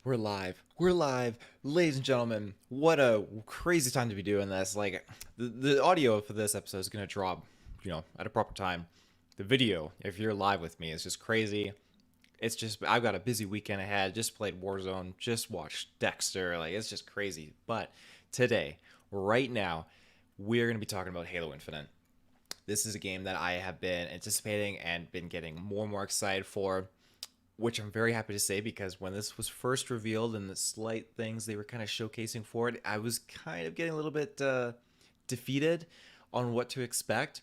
We're live. We're live. Ladies and gentlemen, what a crazy time to be doing this. Like, the audio for this episode is going to drop, at a proper time. The video, if you're live with me, is just crazy. It's just, I've got a busy weekend ahead. Just played Warzone, just watched Dexter. Like, it's just crazy. But today, right now, we're going to be talking about Halo Infinite. This is a game that I have been anticipating and been getting more and more excited for, which I'm very happy to say because when this was first revealed and the slight things they were kind of showcasing for it, I was kind of getting a little bit defeated on what to expect.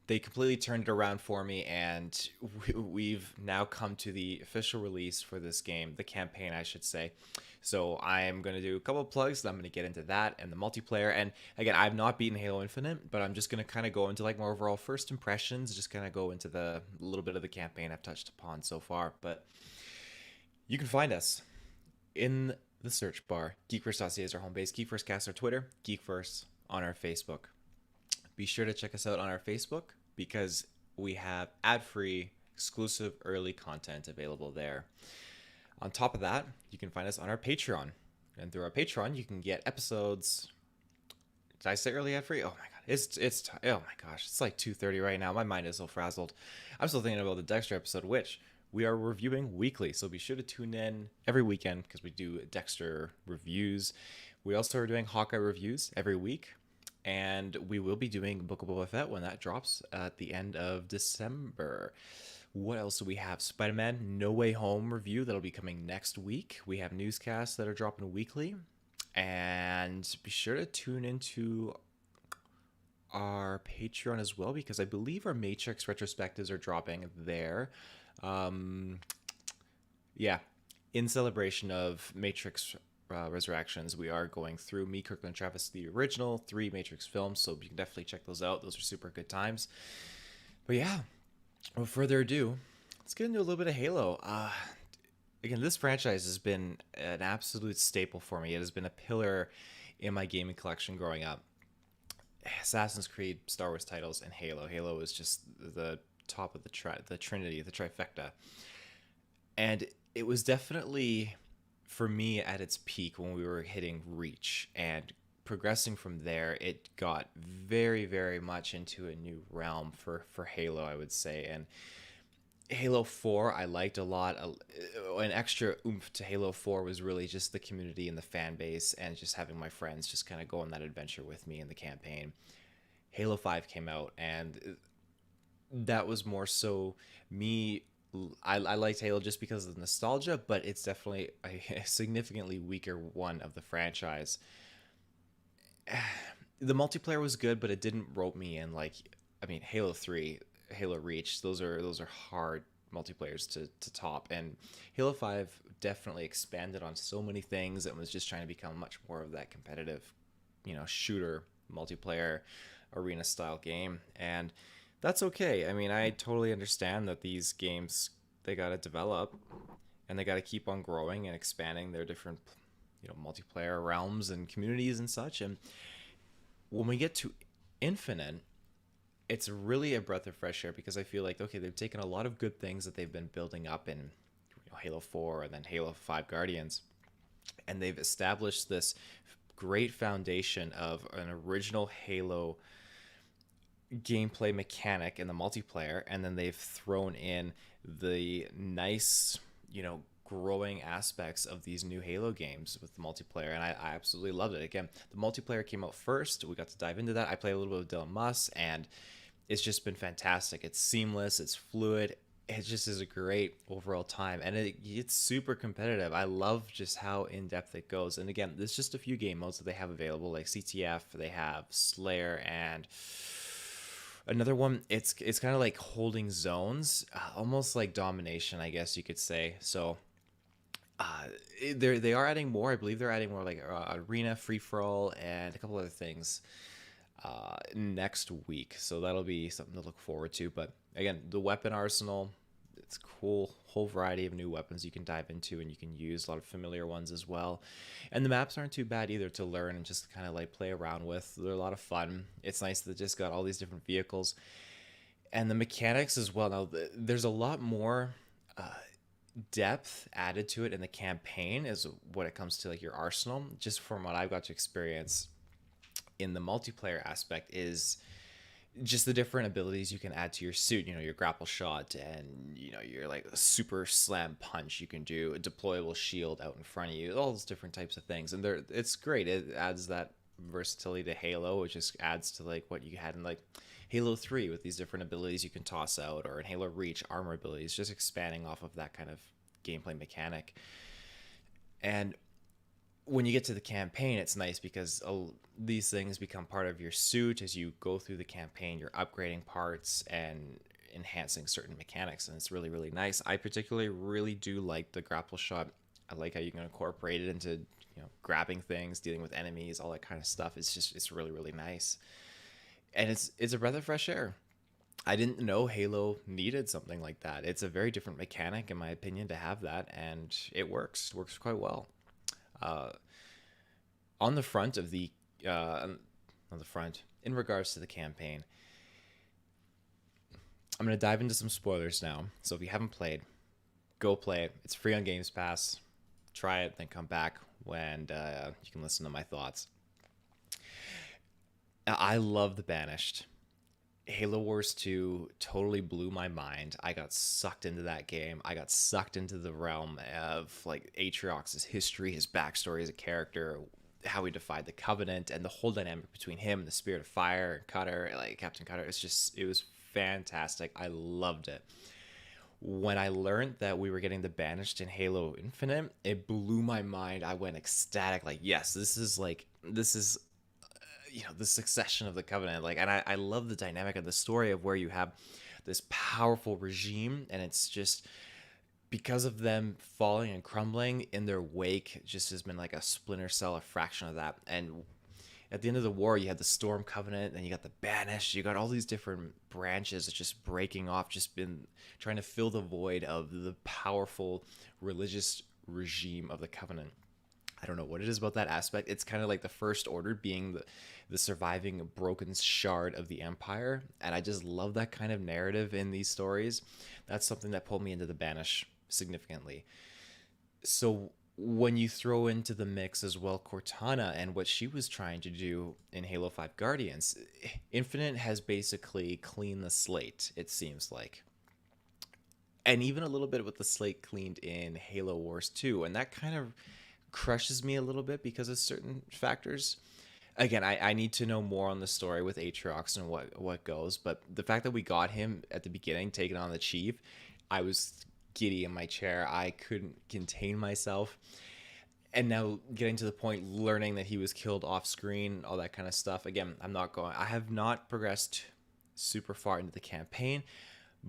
They completely turned it around for me, and we've now come to the official release for this game, the campaign, I should say. So I am going to do a couple of plugs. I'm going to get into that and the multiplayer. And again, I've not beaten Halo Infinite, but I'm just going to kind of go into like more overall first impressions, just kind of go into the little bit of the campaign I've touched upon so far. But you can find us in the search bar. GeekVerse.ca is our home base. GeekVerseCast our Twitter. GeekVerse on our Facebook. Be sure to check us out on our Facebook because we have ad-free, exclusive early content available there. On top of that, you can find us on our Patreon. And through our Patreon, you can get episodes. Did I say early ad-free? Oh my god. Oh my gosh. It's like 2:30 right now. My mind is so frazzled. I'm still thinking about the Dexter episode, which we are reviewing weekly. So be sure to tune in every weekend because we do Dexter reviews. We also are doing Hawkeye reviews every week. And we will be doing Book of Boba Fett when that drops at the end of December. What else do we have? Spider-Man No Way Home review that'll be coming next week. We have newscasts that are dropping weekly. And be sure to tune into our Patreon as well because I believe our Matrix retrospectives are dropping there. Um, yeah, in celebration of Matrix Resurrections, we are going through me, Kirklin, Travis, the original 3 Matrix films, so you can definitely check those out. Those are super good times. But yeah, without further ado, let's get into a little bit of Halo. Again, this franchise has been an absolute staple for me. It has been a pillar in my gaming collection growing up. Assassin's Creed, Star Wars titles, and Halo. Halo is just the top of the trinity, the trifecta. And it was definitely for me at its peak when we were hitting Reach, and progressing from there it got very, very much into a new realm for Halo, I would say. And Halo 4 I liked a lot. An extra oomph to Halo 4 was really just the community and the fan base and just having my friends just kind of go on that adventure with me in the campaign. Halo 5 came out, and that was more so me. I liked Halo just because of the nostalgia, but it's definitely a significantly weaker one of the franchise. The multiplayer was good, but it didn't rope me in. Like, I mean, Halo 3, Halo Reach, those are hard multiplayers to top. And Halo 5 definitely expanded on so many things and was just trying to become much more of that competitive, shooter multiplayer arena style game. And that's okay. I mean, I totally understand that these games, they got to develop and they got to keep on growing and expanding their different, multiplayer realms and communities and such. And when we get to Infinite, it's really a breath of fresh air because I feel like, okay, they've taken a lot of good things that they've been building up in Halo 4 and then Halo 5 Guardians, and they've established this great foundation of an original Halo gameplay mechanic in the multiplayer, and then they've thrown in the nice, growing aspects of these new Halo games with the multiplayer, and I absolutely loved it. Again, the multiplayer came out first. We got to dive into that. I played a little bit of Dylan Muss, and it's just been fantastic. It's seamless. It's fluid. It just is a great overall time, and it's super competitive. I love just how in-depth it goes. And again, there's just a few game modes that they have available, like CTF, they have Slayer, and another one, it's kind of like holding zones, almost like domination, I guess you could say. So they are adding more. I believe they're adding more like arena, free for all, and a couple other things next week. So that'll be something to look forward to. But again, the weapon arsenal, it's cool. Whole variety of new weapons you can dive into, and you can use a lot of familiar ones as well. And the maps aren't too bad either to learn and just kind of like play around with. They're a lot of fun. It's nice that just got all these different vehicles and the mechanics as well. Now there's a lot more depth added to it in the campaign is what it comes to like your arsenal. Just from what I've got to experience in the multiplayer aspect is just the different abilities you can add to your suit. You know, your grapple shot, and you know, your like super slam punch you can do, a deployable shield out in front of you, all those different types of things. And it's great. It adds that versatility to Halo, which just adds to like what you had in like Halo 3 with these different abilities you can toss out, or in Halo Reach, armor abilities, just expanding off of that kind of gameplay mechanic. And when you get to the campaign, it's nice because these things become part of your suit as you go through the campaign. You're upgrading parts and enhancing certain mechanics, and it's really, really nice. I particularly really do like the grapple shot. I like how you can incorporate it into, you know, grabbing things, dealing with enemies, all that kind of stuff. It's really, really nice, and it's a breath of fresh air. I didn't know Halo needed something like that. It's a very different mechanic, in my opinion, to have that, and it works quite well. Uh, on the front of the on the front in regards to the campaign, I'm going to dive into some spoilers now. So if you haven't played, go play it. It's free on Games Pass. Try it, then come back when you can listen to my thoughts. I love The Banished. Halo Wars 2 totally blew my mind. I got sucked into that game. I got sucked into the realm of like Atriox's history, his backstory as a character, how he defied the Covenant, and the whole dynamic between him and the Spirit of Fire and Cutter, like Captain Cutter. It was fantastic. I loved it. When I learned that we were getting The Banished in Halo Infinite, it blew my mind. I went ecstatic. Like, yes, this is you know, the succession of the Covenant. Like, and I love the dynamic of the story of where you have this powerful regime, and it's just because of them falling and crumbling in their wake, just has been like a splinter cell, a fraction of that. And at the end of the war, you had the Storm Covenant, and you got the Banished, you got all these different branches that's just breaking off, just been trying to fill the void of the powerful religious regime of the Covenant. I don't know what it is about that aspect. It's kind of like the First Order being the surviving broken shard of the Empire. And I just love that kind of narrative in these stories. That's something that pulled me into the Banish significantly. So when you throw into the mix as well Cortana and what she was trying to do in Halo 5 Guardians, Infinite has basically cleaned the slate, it seems like. And even a little bit with the slate cleaned in Halo Wars 2. And that kind of crushes me a little bit because of certain factors. Again, I need to know more on the story with Atriox and what goes, but the fact that we got him at the beginning taking on the Chief, I was giddy in my chair. I couldn't contain myself. And now getting to the point learning that he was killed off screen, all that kind of stuff. Again, I have not progressed super far into the campaign,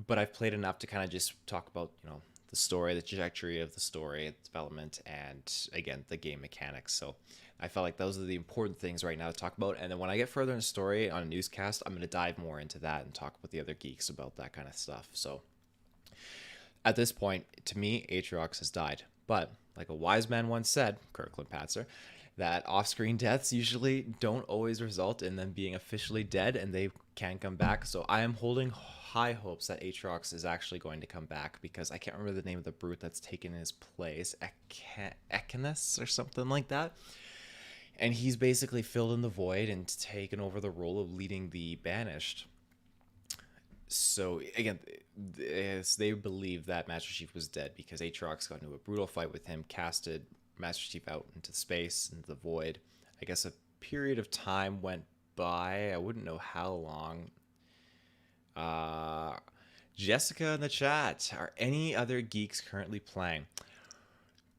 but I've played enough to kind of just talk about, you know, the story, the trajectory of the story, development, and again, the game mechanics. So I felt like those are the important things right now to talk about. And then when I get further in the story on a newscast, I'm going to dive more into that and talk with the other geeks about that kind of stuff. So at this point, to me, Atriox has died. But like a wise man once said, Kirklin Patzer, that off-screen deaths usually don't always result in them being officially dead, and they can come back. So I am holding high hopes that Atriox is actually going to come back, because I can't remember the name of the brute that's taken his place, Ekinus or something like that. And he's basically filled in the void and taken over the role of leading the Banished. So again, they believe that Master Chief was dead because Atriox got into a brutal fight with him, casted Master Chief out into space, into the void. I guess a period of time went by. I wouldn't know how long. Jessica in the chat, are any other geeks currently playing?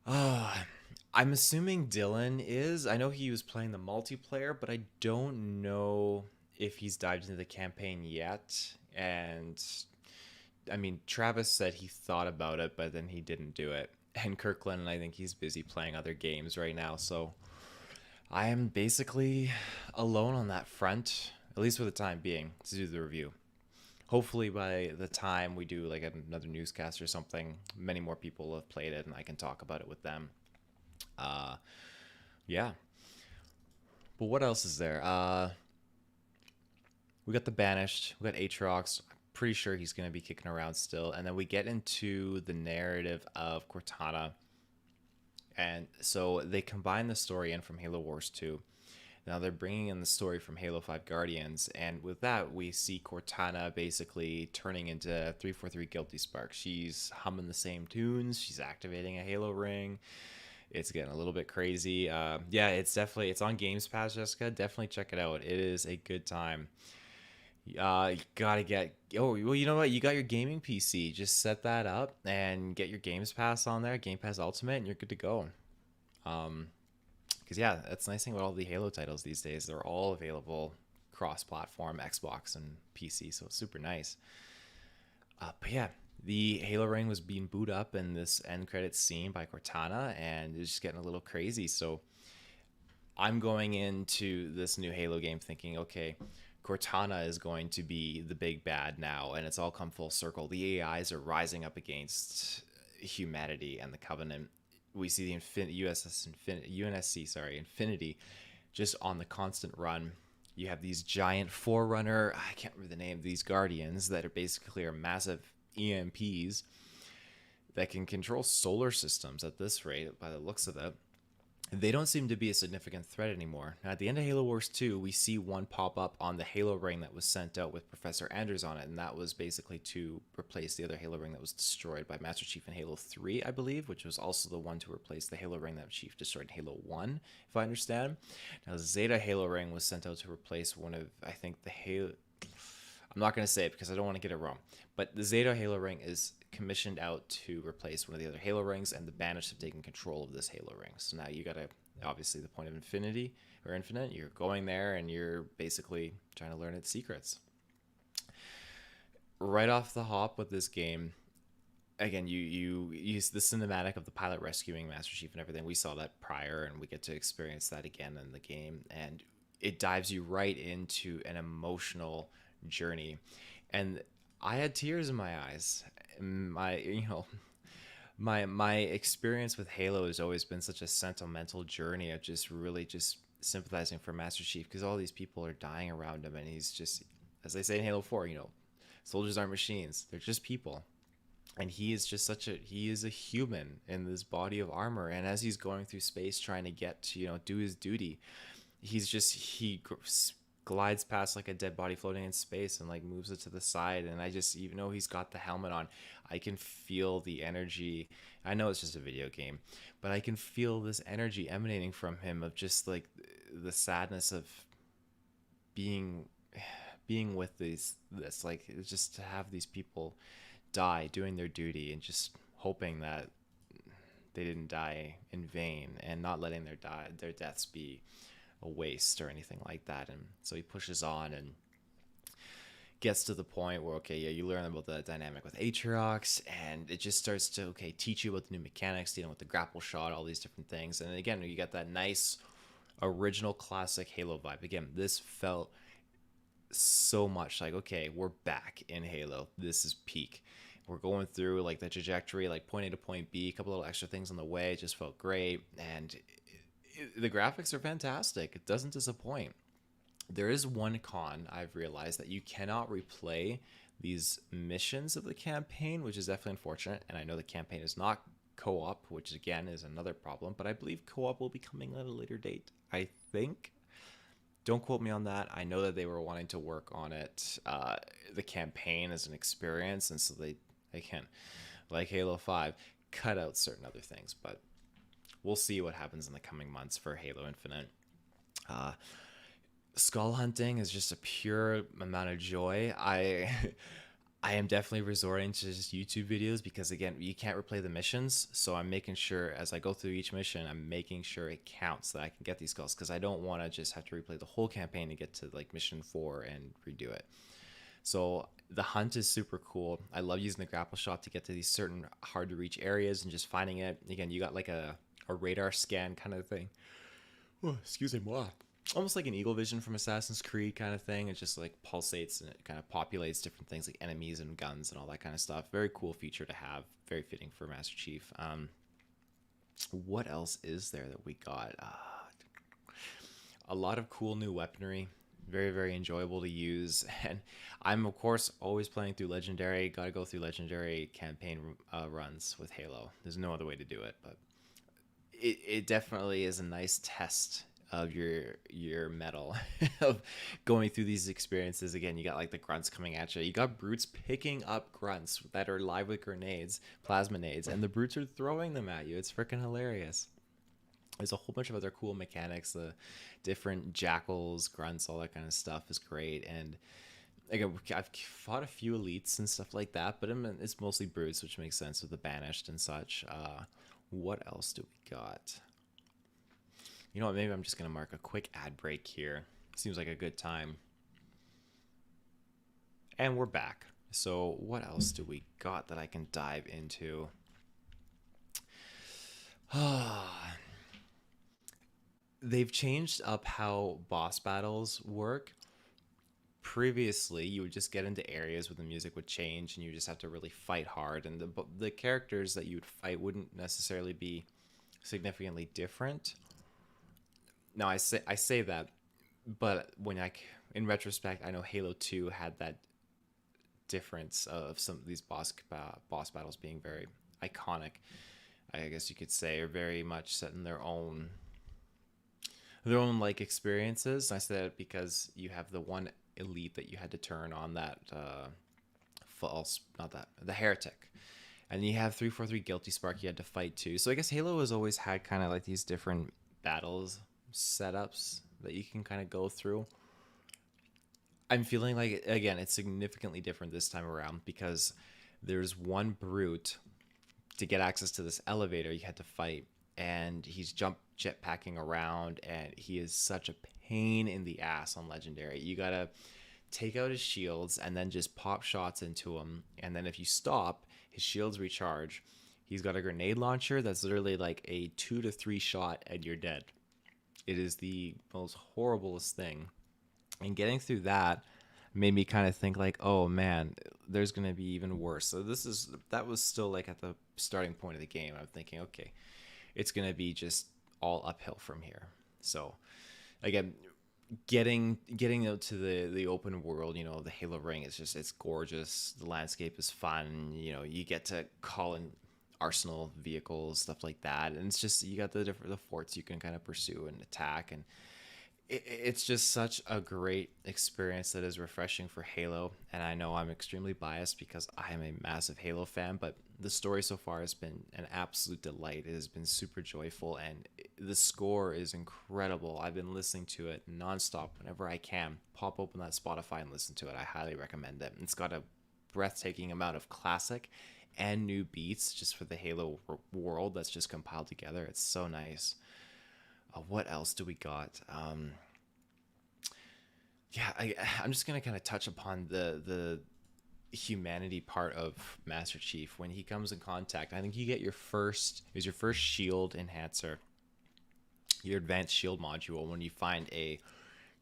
I'm assuming Dylan is. I know he was playing the multiplayer, but I don't know if he's dived into the campaign yet. And I mean, Travis said he thought about it, but then he didn't do it. And Kirklin, I think he's busy playing other games right now. So I am basically alone on that front, at least for the time being, to do the review. Hopefully by the time we do like another newscast or something, many more people have played it and I can talk about it with them. Yeah. But what else is there? We got the Banished. We got Atriox. I'm pretty sure he's going to be kicking around still. And then we get into the narrative of Cortana. And so they combine the story in from Halo Wars 2. Now they're bringing in the story from Halo 5 Guardians, and with that we see Cortana basically turning into 343 Guilty Spark. She's humming the same tunes, she's activating a Halo ring. It's getting a little bit crazy. Yeah, it's on Games Pass, Jessica. Definitely check it out. It is a good time. You gotta get. Oh, well, you know what? You got your gaming PC. Just set that up and get your Games Pass on there, Game Pass Ultimate, and you're good to go. Because yeah, that's the nice thing about all the Halo titles these days. They're all available cross-platform, Xbox and PC, so it's super nice. But yeah, the Halo ring was being booed up in this end credits scene by Cortana, and it's just getting a little crazy. So I'm going into this new Halo game thinking, okay, Cortana is going to be the big bad now, and it's all come full circle. The AIs are rising up against humanity and the Covenant. We see the Infinity, just on the constant run. You have these giant Forerunner, I can't remember the name of these Guardians, that are basically massive EMPs that can control solar systems at this rate, by the looks of it. They don't seem to be a significant threat anymore. Now, at the end of Halo Wars 2, we see one pop up on the Halo ring that was sent out with Professor Anders on it, and that was basically to replace the other Halo ring that was destroyed by Master Chief in Halo 3, I believe, which was also the one to replace the Halo ring that Chief destroyed in Halo 1, if I understand. Now, the Zeta Halo ring was sent out to replace one of, I think, the Halo... I'm not going to say it because I don't want to get it wrong, but the Zeta Halo ring is commissioned out to replace one of the other Halo rings, and the Banished have taken control of this Halo ring. So now you got to, obviously, the point of Infinity or Infinite, you're going there and you're basically trying to learn its secrets. Right off the hop with this game, again, you use the cinematic of the pilot rescuing Master Chief and everything. We saw that prior, and we get to experience that again in the game, and it dives you right into an emotional journey. And I had tears in my eyes. My experience with Halo has always been such a sentimental journey of just really just sympathizing for Master Chief, because all these people are dying around him, and he's just, as they say in Halo 4, soldiers aren't machines, they're just people. And he is just he is a human in this body of armor, and as he's going through space trying to get to do his duty, he glides past like a dead body floating in space and like moves it to the side. And I just, even though he's got the helmet on, I can feel the energy. I know it's just a video game, but I can feel this energy emanating from him of just like the sadness of being with this, like, it's just to have these people die doing their duty, and just hoping that they didn't die in vain, and not letting their deaths be a waste or anything like that. And so he pushes on and gets to the point where, okay, yeah, you learn about the dynamic with Atriox, and it just starts to, teach you about the new mechanics, dealing with the grapple shot, all these different things. And again, you get that nice original classic Halo vibe. Again, this felt so much like, okay, we're back in Halo. This is peak. We're going through like the trajectory, like point A to point B, a couple little extra things on the way. It just felt great. And the graphics are fantastic. It doesn't disappoint. There is one con I've realized, that you cannot replay these missions of the campaign, which is definitely unfortunate. And I know the campaign is not co-op, which again is another problem, but I believe co-op will be coming at a later date, I think. Don't quote me on that. I know that they were wanting to work on it, the campaign as an experience, and so they can, like Halo 5, cut out certain other things, but we'll see what happens in the coming months for Halo Infinite. Skull hunting is just a pure amount of joy. I am definitely resorting to just YouTube videos, because again, you can't replay the missions, so I'm making sure as I go through each mission, I'm making sure it counts, that I can get these skulls, because I don't want to just have to replay the whole campaign to get to like mission 4 and redo it. So the hunt is super cool. I love using the grapple shot to get to these certain hard to reach areas and just finding it. Again, you got like a radar scan kind of thing. Oh, excuse me, moi. Almost like an eagle vision from Assassin's Creed kind of thing. It just like pulsates and it kind of populates different things like enemies and guns and all that kind of stuff. Very cool feature to have. Very fitting for Master Chief. What else is there that we got? A lot of cool new weaponry. very, very enjoyable to use. And I'm, of course, always playing through Legendary. Got to go through Legendary campaign runs with Halo. There's no other way to do it, but it definitely is a nice test of your metal of going through these experiences. Again, you got like the grunts coming at you. You got brutes picking up grunts that are live with grenades, plasma nades, and the brutes are throwing them at you. It's freaking hilarious. There's a whole bunch of other cool mechanics. The different jackals, grunts, all that kind of stuff is great. And again, I've fought a few elites and stuff like that, but it's mostly brutes, which makes sense with the banished and such. What else do we got? You know what? Maybe I'm just gonna mark a quick ad break here. Seems like a good time. And we're back. So what else do we got that I can dive into? They've changed up how boss battles work. Previously, you would just get into areas where the music would change and you just have to really fight hard, and the characters that you would fight wouldn't necessarily be significantly different. Now I say that, but in retrospect, I know Halo 2 had that difference of some of these boss battles being very iconic, I guess you could say, or very much set in their own like experiences. I say that because you have the one elite that you had to turn on, that false, not that, the heretic, and you have 343 guilty spark you had to fight too. So I guess Halo has always had kind of like these different battles setups that you can kind of go through. I'm feeling like, again, it's significantly different this time around because there's one brute. To get access to this elevator you had to fight, and he's jetpacking around, and he is such a pain in the ass on Legendary. You gotta take out his shields and then just pop shots into him, and then if you stop, his shields recharge. He's got a grenade launcher that's literally like a 2 to 3 shot and you're dead. It is the most horriblest thing, and getting through that made me kind of think like, oh man, there's gonna be even worse. So that was still like at the starting point of the game. I'm thinking, okay, it's gonna be just all uphill from here. So again, getting out to the open world, the Halo ring, it's gorgeous. The landscape is fun. You get to call in arsenal vehicles, stuff like that, and it's just, you got the forts you can kind of pursue and attack, and it's just such a great experience that is refreshing for Halo. And I know I'm extremely biased because I am a massive Halo fan, but the story so far has been an absolute delight. It has been super joyful, and the score is incredible. I've been listening to it nonstop whenever I can. Pop open that Spotify and listen to it. I highly recommend it. It's got a breathtaking amount of classic and new beats just for the Halo world that's just compiled together. It's so nice. What else do we got? I'm just gonna kind of touch upon the humanity part of Master Chief. When he comes in contact, I think you get your first shield enhancer, your advanced shield module, when you find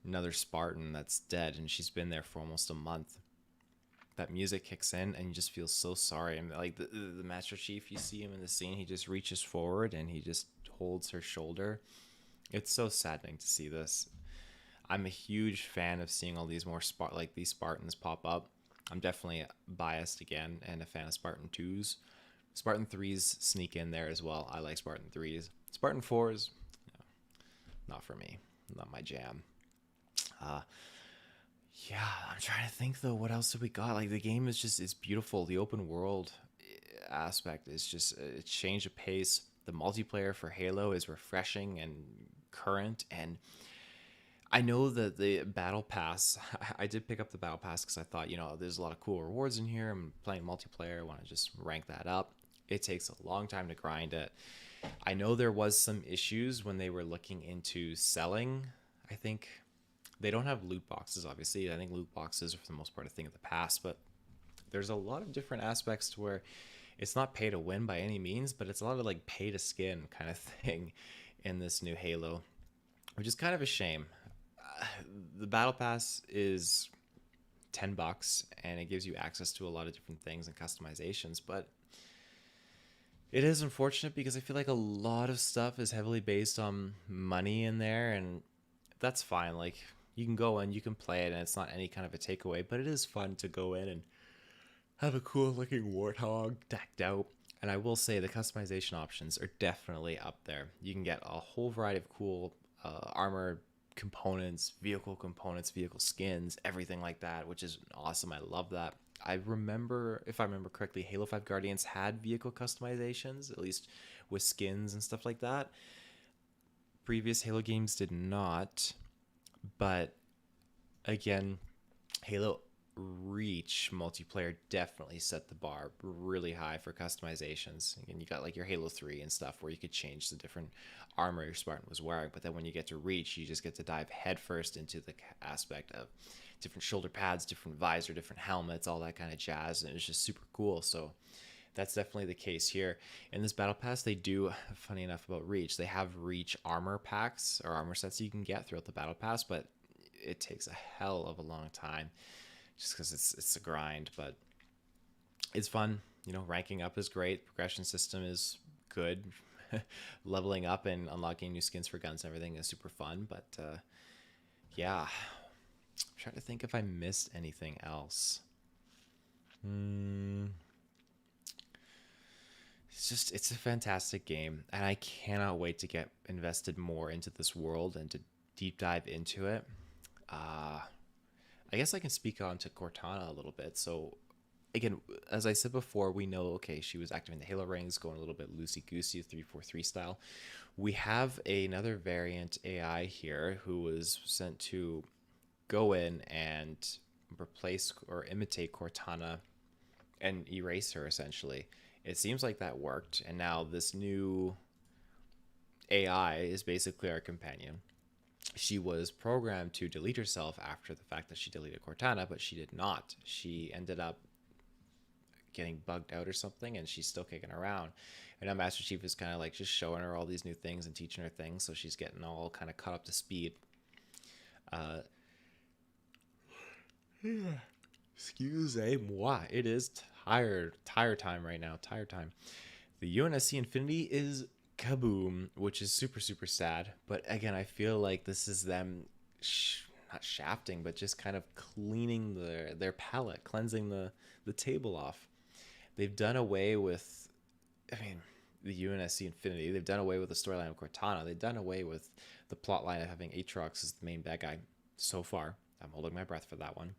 another Spartan that's dead and she's been there for almost a month. That music kicks in and you just feel so sorry. And like the Master Chief, you see him in the scene, he just reaches forward and he just holds her shoulder. It's so saddening to see this. I'm a huge fan of seeing all these more these Spartans pop up. I'm definitely biased again and a fan of Spartan 2s. Spartan 3s sneak in there as well. I like Spartan 3s. Spartan 4s, not for me. Not my jam. I'm trying to think though, what else do we got? Like, the game it's beautiful. The open world aspect is just, it's changed the pace. The multiplayer for Halo is refreshing and current, and I know that the battle pass, I did pick up the battle pass because I thought, there's a lot of cool rewards in here. I'm playing multiplayer, I want to just rank that up. It takes a long time to grind it. I know there was some issues when they were looking into selling. I think they don't have loot boxes, obviously. I think loot boxes are for the most part a thing of the past, but there's a lot of different aspects to where it's not pay to win by any means, but it's a lot of like pay to skin kind of thing in this new Halo, which is kind of a shame. The battle pass is $10 and it gives you access to a lot of different things and customizations, but it is unfortunate because I feel like a lot of stuff is heavily based on money in there, and that's fine. Like, You can go in, you can play it, and it's not any kind of a takeaway, but it is fun to go in and have a cool looking warthog decked out. And I will say the customization options are definitely up there. You can get a whole variety of cool armor components, vehicle skins, everything like that, which is awesome. I love that. I remember, if I remember correctly, Halo 5 Guardians had vehicle customizations, at least with skins and stuff like that. Previous Halo games did not, but again, Halo Reach multiplayer definitely set the bar really high for customizations. Again, you got like your Halo 3 and stuff where you could change the different armor your Spartan was wearing, but then when you get to Reach, you just get to dive headfirst into the aspect of different shoulder pads, different visor, different helmets, all that kind of jazz, and it's just super cool. So that's definitely the case here. In this battle pass, they do, funny enough about Reach, they have Reach armor packs or armor sets you can get throughout the battle pass, but it takes a hell of a long time just because it's a grind, but it's fun. You know, ranking up is great. Progression system is good. Leveling up and unlocking new skins for guns and everything is super fun. But yeah, I'm trying to think if I missed anything else. It's a fantastic game, and I cannot wait to get invested more into this world and to deep dive into it. I guess I can speak on to Cortana a little bit. So, again, as I said before, we know, okay, she was activating the Halo rings, going a little bit loosey-goosey, 343 style. We have another variant AI here who was sent to go in and replace or imitate Cortana and erase her, essentially. It seems like that worked, and now this new AI is basically our companion. She was programmed to delete herself after the fact that she deleted Cortana, but she did not. She ended up getting bugged out or something, and she's still kicking around. And now Master Chief is kind of like just showing her all these new things and teaching her things, so she's getting all kind of caught up to speed. Excuse-moi. It is tire time right now. Tire time. The UNSC Infinity is kaboom, which is super, super sad. But again, I feel like this is them not shafting, but just kind of cleaning their palette, cleansing the table off. They've done away with, I mean, the UNSC Infinity. They've done away with the storyline of Cortana. They've done away with the plot line of having Aatrox as the main bad guy so far. I'm holding my breath for that one.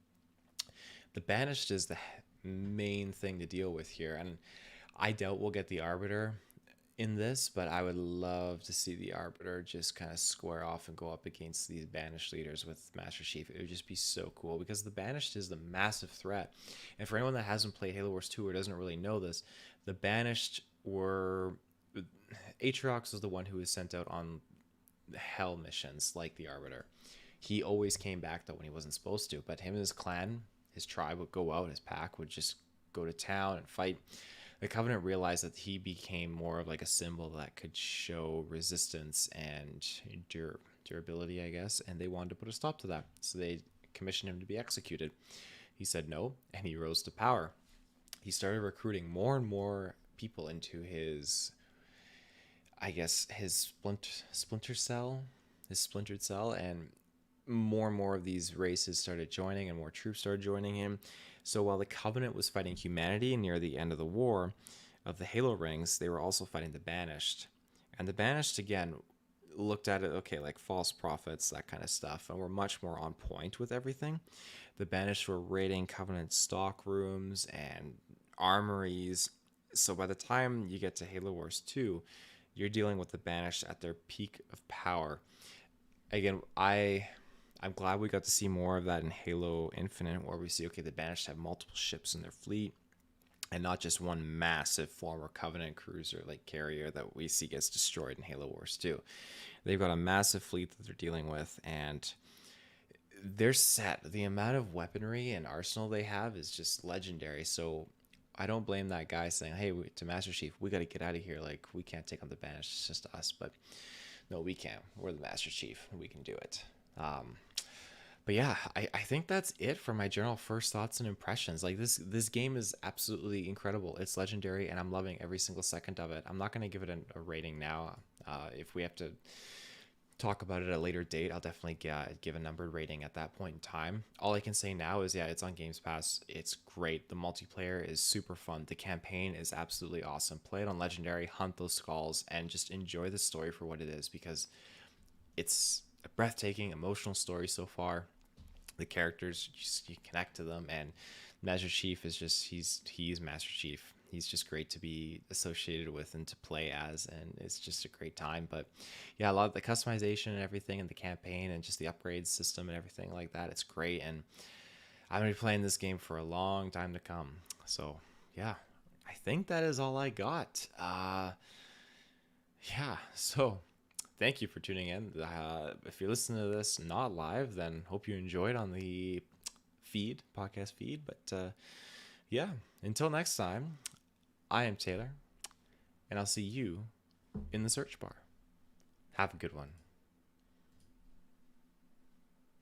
The Banished is the main thing to deal with here, and I doubt we'll get the Arbiter in this, but I would love to see the Arbiter just kind of square off and go up against these Banished leaders with Master Chief. It would just be so cool because the Banished is the massive threat. And for anyone that hasn't played Halo Wars 2 or doesn't really know this, the Banished were... Aatrox was the one who was sent out on hell missions like the Arbiter. He always came back though when he wasn't supposed to, but him and his clan, his tribe would go out, his pack would just go to town and fight. The Covenant realized that he became more of like a symbol that could show resistance and durability, I guess, and they wanted to put a stop to that. So they commissioned him to be executed. He said no, and he rose to power. He started recruiting more and more people into his, I guess, his splintered cell, and more and more of these races started joining and more troops started joining him. So while the Covenant was fighting humanity near the end of the war of the Halo rings, they were also fighting the Banished. And the Banished, again, looked at it, okay, like false prophets, that kind of stuff, and were much more on point with everything. The Banished were raiding Covenant stock rooms and armories. So by the time you get to Halo Wars 2, you're dealing with the Banished at their peak of power. Again, I'm glad we got to see more of that in Halo Infinite, where we see, okay, the Banished have multiple ships in their fleet, and not just one massive former Covenant cruiser like carrier that we see gets destroyed in Halo Wars 2. They've got a massive fleet that they're dealing with, and they're set. The amount of weaponry and arsenal they have is just legendary. So I don't blame that guy saying, hey, to Master Chief, we got to get out of here. Like, we can't take on the Banished. It's just us. But no, we can't. We're the Master Chief. We can do it. But yeah, I think that's it for my general first thoughts and impressions. Like this game is absolutely incredible. It's legendary, and I'm loving every single second of it. I'm not going to give it a rating now. If we have to talk about it at a later date. I'll definitely give a numbered rating at that point in time. All I can say now is, yeah, it's on Games Pass. It's great. The multiplayer is super fun. The campaign is absolutely awesome. Play it on Legendary, hunt those skulls, and just enjoy the story for what it is, because it's a breathtaking, emotional story so far. The characters, you connect to them, and Master Chief is just he's Master Chief. He's just great to be associated with and to play as, and it's just a great time. But yeah, a lot of the customization and everything, and the campaign, and just the upgrade system and everything like that, it's great. And I'm gonna be playing this game for a long time to come. So yeah, I think that is all I got. Yeah, so thank you for tuning in. If you're listening to this not live, then hope you enjoyed on the podcast feed. But yeah, until next time, I am Taylor, and I'll see you in the search bar. Have a good one.